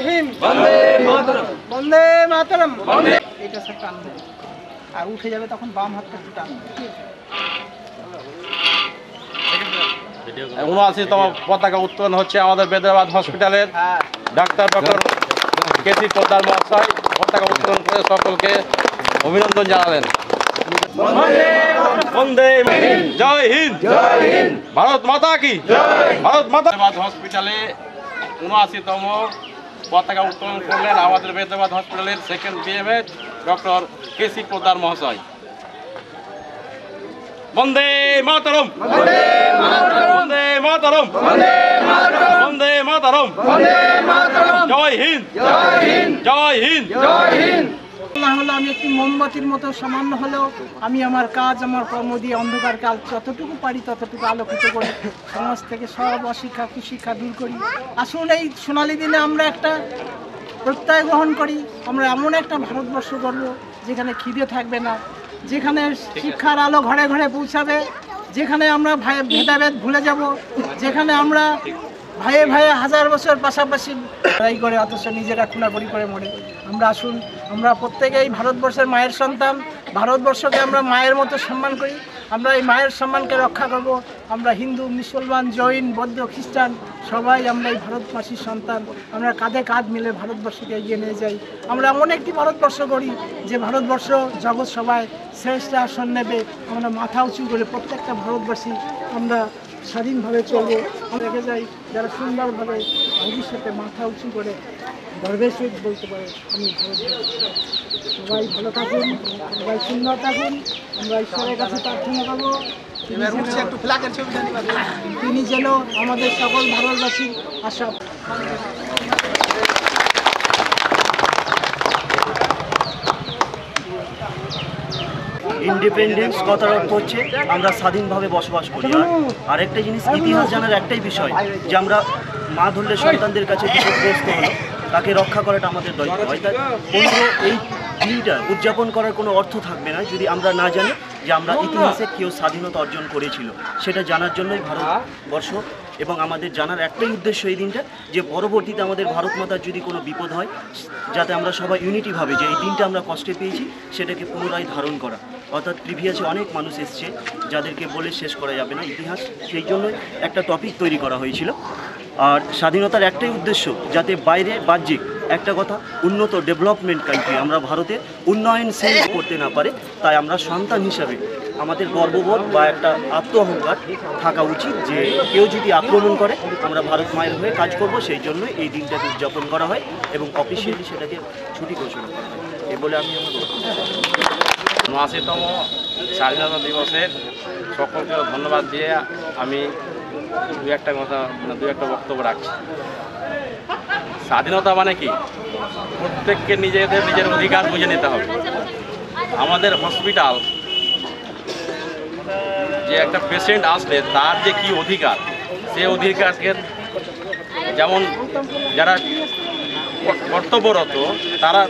হিন্দ, বন্দে মাতরম। এটা স্যার টানবে আর উঠে যাবে, তখন বাম হাতটা একটু টানবে। ৭৯তম পতাকা উত্তোলন হচ্ছে আমাদের বেদরাবাদ হসপিটালের ডাক্তার ডক্টর কেসি পোদ্দার মহাশয় পতাকা উত্তোলন করে সকলকে অভিনন্দন জানালেন। বন্দে জয় হিন্দ, ভারত মাতা কি, ভারত মাতা। হসপিটালে ৭৯তম পতাকা উত্তোলন করলেন আমাদের বেদরাবাদ হসপিটালের সেকেন্ড বিএমএস ডক্টর কেসি পোদ্দার মহাশয়। বন্দে মাতরম, বন্দে মাতরম, বন্দে মাতরম, জয় হিন্দ, জয় হিন্দ। হলো আমি একটি মোমবাতির মতো সামান্য হলেও আমি আমার কাজ, আমার কর্ম দিয়ে অন্ধকারকে যতটুকু পারি ততটুকু আলোকিত করি, সমাজ থেকে সব অশিক্ষা কুশিক্ষা দূর করি। আসুন এই সোনালী দিনে আমরা একটা প্রত্যয় গ্রহণ করি, আমরা এমন একটা ভারতবর্ষ গড়ব যেখানে খিদে থাকবে না, যেখানে শিক্ষার আলো ঘরে ঘরে পৌঁছাবে, যেখানে আমরা ভেদাভেদ ভুলে যাব, যেখানে আমরা ভাইয়ে ভাইয়ে হাজার বছর পাশাপাশি লড়াই করে অথচ নিজেরা খুনাখুনি করে মরে। আমরা আসুন, আমরা প্রত্যেকেই ভারতবর্ষের মায়ের সন্তান, ভারতবর্ষকে আমরা মায়ের মতো সম্মান করি, আমরা এই মায়ের সম্মানকে রক্ষা করব। আমরা হিন্দু, মুসলমান, জৈন, বৌদ্ধ, খ্রিস্টান সবাই আমরা এই ভারতবাসীর সন্তান। আমরা কাঁধে কাঁধ মিলে ভারতবর্ষকে এগিয়ে নিয়ে যাই। আমরা এমন একটি ভারতবর্ষ করি যে ভারতবর্ষ জগৎ সভায় শ্রেষ্ঠ আসন নেবে। আমরা মাথা উঁচু করে প্রত্যেকটা ভারতবাসী আমরা স্বাধীনভাবে চলবো। রেখে যাই যারা সুন্দরভাবে ভবিষ্যতে মাথা উঁচু করে গর্বের সহিত বলতে পারে আমি ভারতবর্ষ। সবাই ভালো থাকুন, সবাই সুন্দর থাকুন। আমরা ঈশ্বরের কাছে প্রার্থনা করবো তিনি যেন আমাদের সকল ভারতবাসীর আশা। ইন্ডিপেন্ডেন্স কথার অর্থ হচ্ছে আমরা স্বাধীনভাবে বসবাস করি। আর একটা জিনিস ইতিহাস জানার একটাই বিষয় যে আমরা মা ধরলে সন্তানদের কাছে বিপদগ্রস্ত হলো, তাকে রক্ষা করাটা আমাদের দায়িত্ব হয়। তাই এই দিনটা উদযাপন করার কোনো অর্থ থাকবে না যদি আমরা না জানি যে আমরা ইতিহাসে কেউ স্বাধীনতা অর্জন করেছিল। সেটা জানার জন্যই ভারতবর্ষ এবং আমাদের জানার একটাই উদ্দেশ্য এই দিনটা, যে পরবর্তীতে আমাদের ভারত মাতার যদি কোনো বিপদ হয় যাতে আমরা সবাই ইউনিটিভাবে যে এই দিনটা আমরা কষ্টে পেয়েছি সেটাকে পুনরায় ধারণ করা। অর্থাৎ প্রিভিয়াসে অনেক মানুষ এসছে যাদেরকে বলে শেষ করা যাবে না ইতিহাস, সেই জন্যই একটা টপিক তৈরি করা হয়েছিল। আর স্বাধীনতার একটাই উদ্দেশ্য যাতে বাইরে বাহ্যিক একটা কথা উন্নত ডেভেলপমেন্ট কান্ট্রি আমরা ভারতে উন্নয়নশীল করতে না পারে। তাই আমরা সন্তান হিসাবে আমাদের গর্ববোধ বা একটা আত্ম অহংকার থাকা উচিত যে কেউ যদি আক্রমণ করে আমরা ভারত মায়ের হয়ে কাজ করব। সেই জন্য এই দিনটাকে উদযাপন করা হয় এবং অফিসিয়ালি সেটাকে ছুটি ঘোষণা করা হয়। এই বলে আমি আমার ৭৯তম স্বাধীনতা দিবসের সকলকে ধন্যবাদ দিয়ে আমি দু একটা বক্তব্য রাখছি। স্বাধীনতা মানে কি, প্রত্যেককে নিজের অধিকার বুঝে নিতে হবে। আমাদের হসপিটাল যে একটা পেশেন্ট আসলে তার যে কি অধিকার, সে অধিকারকে যেমন যারা কর্তব্যরত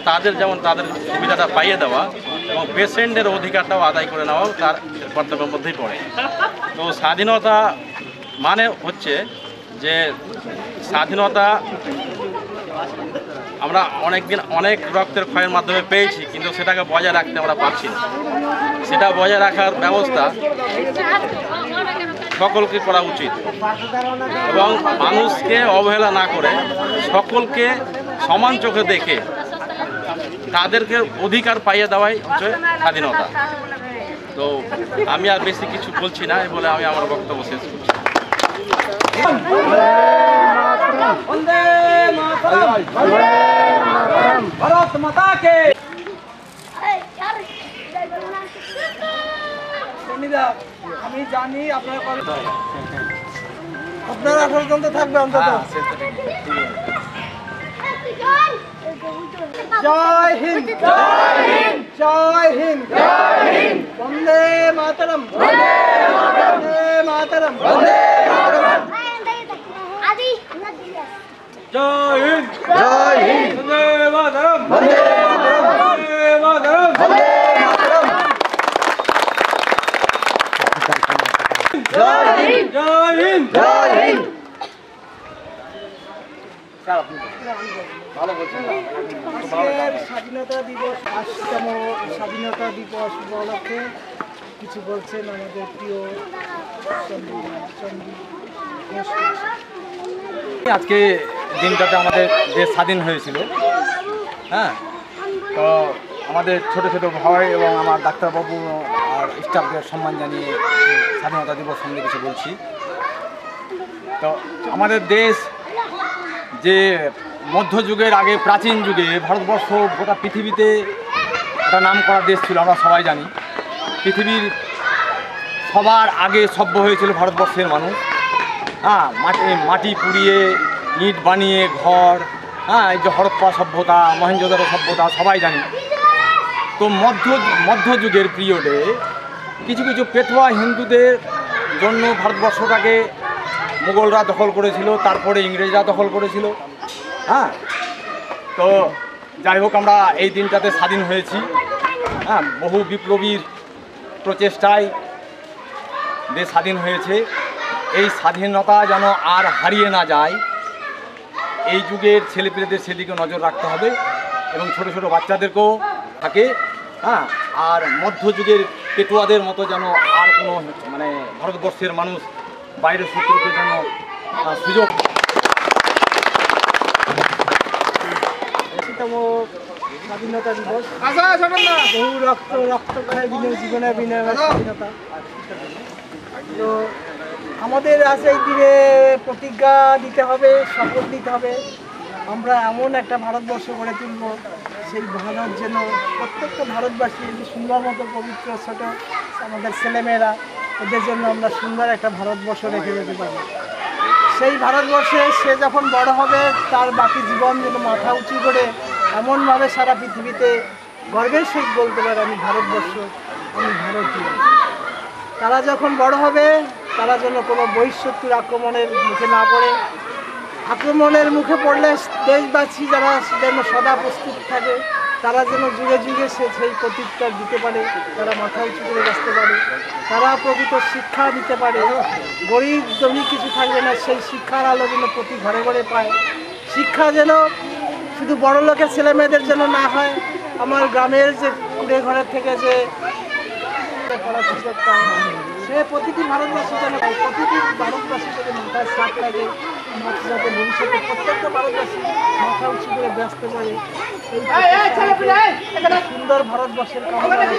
তাদের যেমন তাদের সুবিধাটা পাইয়ে দেওয়া এবং পেশেন্টের অধিকারটাও আদায় করে নেওয়াও তার কর্তব্যের মধ্যেই পড়ে। তো স্বাধীনতা মানে হচ্ছে যে স্বাধীনতা আমরা অনেক রক্তের ক্ষয়ের মাধ্যমে পেয়েছি, কিন্তু সেটাকে বজায় রাখতে আমরা পারছি না। সেটা বজায় রাখার ব্যবস্থা সকলকে করা উচিত এবং মানুষকে অবহেলা না করে সকলকে সমান চোখে দেখে তাদেরকে অধিকার পাইয়ে দেওয়াই হচ্ছে স্বাধীনতা। তো আমি আর বেশি কিছু বলছি না, বলে আমি আমার বক্তব্য শেষ করছি। ভারত মাতাকে আমি জানি আপনারা পর্যন্ত থাকবে অন্তত। জয় হিন্দ, জয় হিন্দ, জয় হিন্দ, জয় হিন্দ, বন্দে মাতরম, বন্দে মাতরম, বন্দে মাতরম, জয় হিন্দ, জয় হিন্দ, বন্দে মাতরম, বন্দে মাতরম, বন্দে মাতরম, জয় হিন্দ, জয় হিন্দ, জয় হিন্দ। আজকের স্বাধীনতা দিবস ৮০তম স্বাধীনতা দিবস উপলক্ষে কিছু বলছেন আমাদের প্রিয় চন্দ্র ঘোষ। আজকে দিনটাতে আমাদের দেশ স্বাধীন হয়েছিল। হ্যাঁ, তো আমাদের ছোট ছোট ভাই এবং আমার ডাক্তারবাবু আর স্টাফদের সম্মান জানিয়ে স্বাধীনতা দিবস সম্বন্ধে কিছু বলছি। তো আমাদের দেশ যে মধ্যযুগের আগে প্রাচীন যুগে ভারতবর্ষ গোটা পৃথিবীতে একটা নাম করা দেশ ছিল, আমরা সবাই জানি। পৃথিবীর সবার আগে সভ্য হয়েছিল ভারতবর্ষের মানুষ। হ্যাঁ, মাটি পুড়িয়ে ইট বানিয়ে ঘর, হ্যাঁ, এই যে হরপ্পা সভ্যতা, মহেঞ্জোদারো সভ্যতা সবাই জানি। তো মধ্যযুগের পিরিয়ডে কিছু কিছু পেটুয়া হিন্দুদের জন্য ভারতবর্ষটাকে মুঘলরা দখল করেছিল, তারপরে ইংরেজরা দখল করেছিল। হ্যাঁ, তো যাই হোক, আমরা এই দিনটাতে স্বাধীন হয়েছি। হ্যাঁ, বহু বিপ্লবীর প্রচেষ্টায় দেশ স্বাধীন হয়েছে। এই স্বাধীনতা যেন আর হারিয়ে না যায়, এই যুগের ছেলেপেলেদের সেদিকে নজর রাখতে হবে এবং ছোট ছোট বাচ্চাদেরকেও থাকে। হ্যাঁ, আর মধ্যযুগের পেটুয়াদের মতো যেন আর কোনো ভারতবর্ষের মানুষ বাইরের শত্রুকে যেন সুযোগ। ৮০তম স্বাধীনতা দিবস, বহু রক্তক্ষয় জীবনের বিনিময়ে স্বাধীনতা। তো আমাদের আজ এই দিনে প্রতিজ্ঞা দিতে হবে, শপথ দিতে হবে, আমরা এমন একটা ভারতবর্ষ গড়ে তুলব, সেই ভারত যেন প্রত্যেকটা ভারতবাসী যে সুন্দর মতো পবিত্র ছোট আমাদের ছেলেমেয়েরা, ওদের জন্য আমরা সুন্দর একটা ভারতবর্ষ রেখে যেতে পারি। সেই ভারতবর্ষে সে যখন বড় হবে, তার বাকি জীবন যেন মাথা উঁচু করে এমনভাবে সারা পৃথিবীতে গর্বের সহিত বলতে পারে, আমি ভারতবর্ষ, আমি ভারতীয়। তারা যখন বড় হবে, তারা যেন কোনো বহিঃশত্রুর আক্রমণের মুখে না পড়ে। আক্রমণের মুখে পড়লে দেশবাসী যারা যেন সদা প্রস্তুত থাকে, তারা যেন যুগে যুগে সেই প্রত্যুত্তর দিতে পারে, তারা মাথা উঁচু করে বাঁচতে পারে, তারা প্রকৃত শিক্ষা দিতে পারে। গরিব ধনী কিছু থাকবে না, সেই শিক্ষার আলো যেন প্রতি ঘরে ঘরে পায়। শিক্ষা যেন শুধু বড় লোকের ছেলে মেয়েদের জন্য না হয়, আমার গ্রামের যে কুড়ে ঘরের থেকে যে পড়ার সুযোগ পায়, সে প্রতিটি ভারতবাসী যেন প্রতিটি ভারতবাসী যাতে মাথায় সাপ লাগে, যাতে ভবিষ্যতে প্রত্যেকটা ভারতবাসী মাথা উঁচু করে ব্যস্ত করে এই সুন্দর ভারতবর্ষের কামনা রাখি।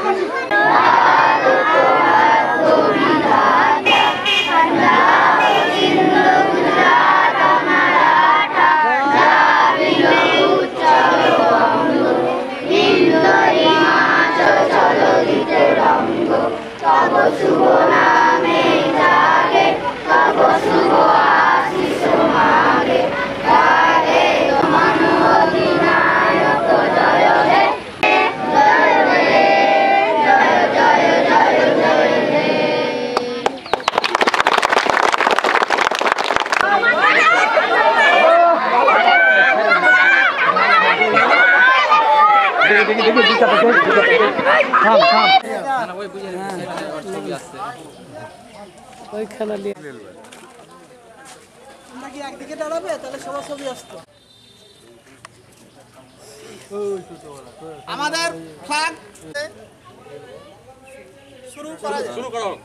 ওই খেলা নিয়ে তোমরা কি একদিকে দাঁড়াবে? তাহলে সবার ছবি আসতো। আমাদের ফ্ল্যাগ শুরু করা হোক।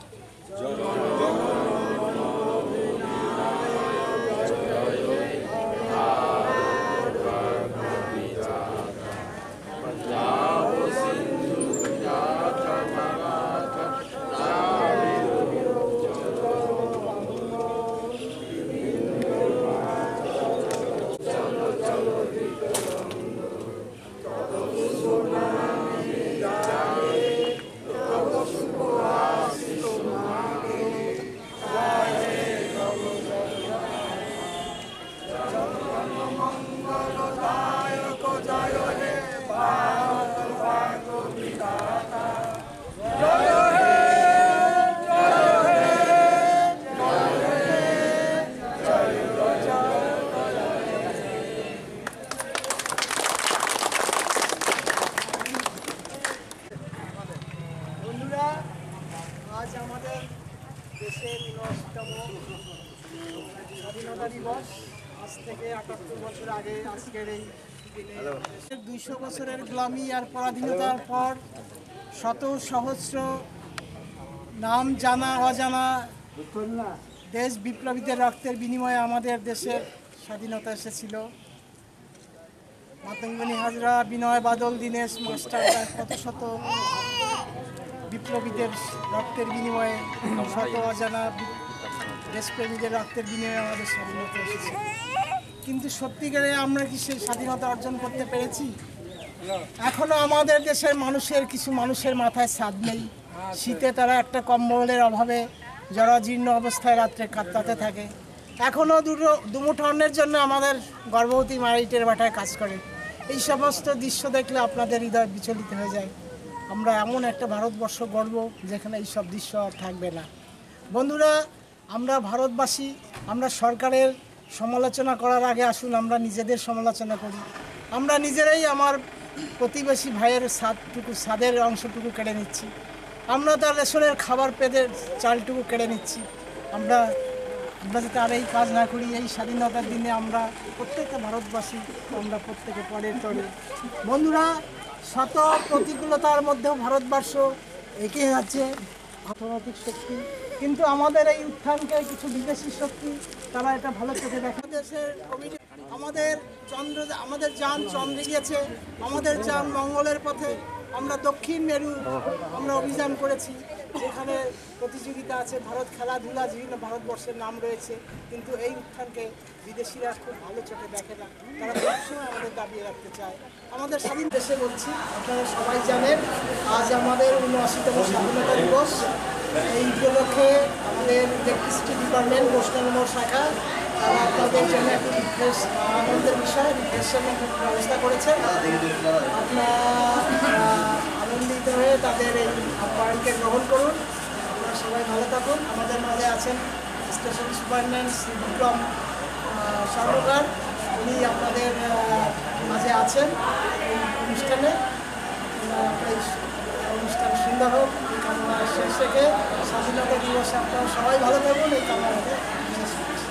আজ আমাদের দেশের ৯৯তম স্বাধীনতা দিবস। আজ থেকে ৭৮ বছর বছর আগে আজকের এই 200 বছরের গোলামি আর পরাধীনতার পর শত সহস্র নাম জানা অজানা দেশ বিপ্লবীদের রক্তের বিনিময়ে আমাদের দেশের স্বাধীনতা এসেছিল। মাতঙ্গিনী হাজরা, বিনয় বাদল, দীনেশ মাস্টার, কত শত বিপ্লবীদের রক্তের বিনিময়ে, শত অজানা দেশপ্রেমীদের রক্তের বিনিময়ে আমাদের স্বাধীনতা এসেছে। কিন্তু সত্যিকারে আমরা কি সেই স্বাধীনতা অর্জন করতে পেরেছি? এখনো আমাদের দেশের কিছু মানুষের মাথায় ছাদ নেই। শীতে তারা একটা কম্বলের অভাবে জরাজীর্ণ অবস্থায় রাত্রে কাঁদতে থাকে। এখনও দুমুঠো অন্নের জন্য আমাদের গর্ভবতী মায়ের ইটের ভাটায় কাজ করে। এই সমস্ত দৃশ্য দেখলে আপনাদের হৃদয় বিচলিত হয়ে যায়। আমরা এমন একটা ভারতবর্ষ গড়ব যেখানে এইসব দৃশ্য আর থাকবে না। বন্ধুরা, আমরা ভারতবাসী, আমরা সরকারের সমালোচনা করার আগে আসুন আমরা নিজেদের সমালোচনা করি। আমরা নিজেরাই আমার প্রতিবেশী ভাইয়ের ছাদের অংশটুকু কেড়ে নিচ্ছি। আমরা তার রেশনের খাবার পেদের চালটুকু কেড়ে নিচ্ছি। আমরা যাতে আর এই কাজ না করি। এই স্বাধীনতার দিনে আমরা প্রত্যেকটা ভারতবাসী, আমরা প্রত্যেকে পরের তরে। বন্ধুরা, শত প্রতিকূলতার মধ্যেও ভারতবর্ষ এগিয়ে যাচ্ছে অর্থনৈতিক শক্তি, কিন্তু আমাদের এই উত্থানকে কিছু বিদেশি শক্তি তারা এটা ভালো চোখে দেখে। দেশের আমাদের যান চন্দ্রে গিয়েছে, আমাদের যান মঙ্গলের পথে। আমরা দক্ষিণ মেরু আমরা অভিযান করেছি, যেখানে প্রতিযোগিতা আছে, ভারত খেলাধুলা, বিভিন্ন ভারতবর্ষের নাম রয়েছে। কিন্তু এই উত্থানকে বিদেশিরা খুব ভালো চোখে দেখে না, তারা সবসময় আমাদের দাবিয়ে রাখতে চায়। আমাদের স্বাধীন দেশে বলছি, আপনারা সবাই জানেন আজ আমাদের 79তম স্বাধীনতা দিবস। এই উপলক্ষে আমাদের ইলেকট্রিসিটি ডিপার্টমেন্ট বৈষ্ণব শাখা তারা আপনাদের জন্য একটু আনন্দের বিষয় রিফ্রেশমের ব্যবস্থা করেছে। আপনারা আনন্দিত হয়ে তাদের এই আহ্বানকে গ্রহণ করুন। আপনারা সবাই ভালো থাকুন। আমাদের মাঝে আছেন স্টেশন সুপারিনটেন্ডেন্ট শ্রী বিক্রম সরকার, উনি আপনাদের মাঝে আছেন এই অনুষ্ঠানে। এই অনুষ্ঠান সুন্দর হোক এই কামনা শেষ রেখে স্বাধীনতা দিবসে আপনারা সবাই ভালো থাকুন এই কামনা রেখে শেষ করছি।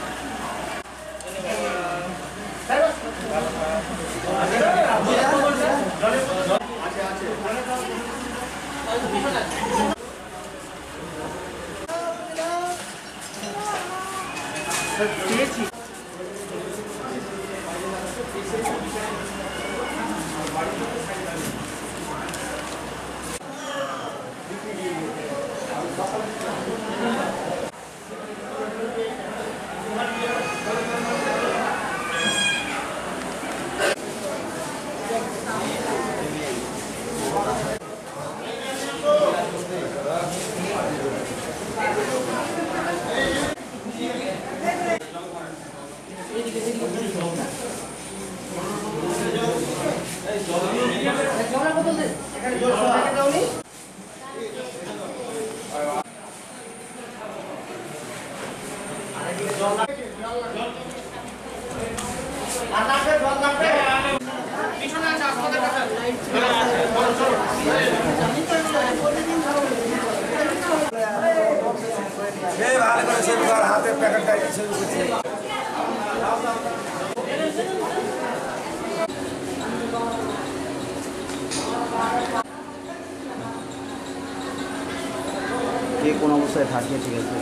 হাতে প্যাকেট কে কোন অবস্থায় থাকবে, ঠিক আছে।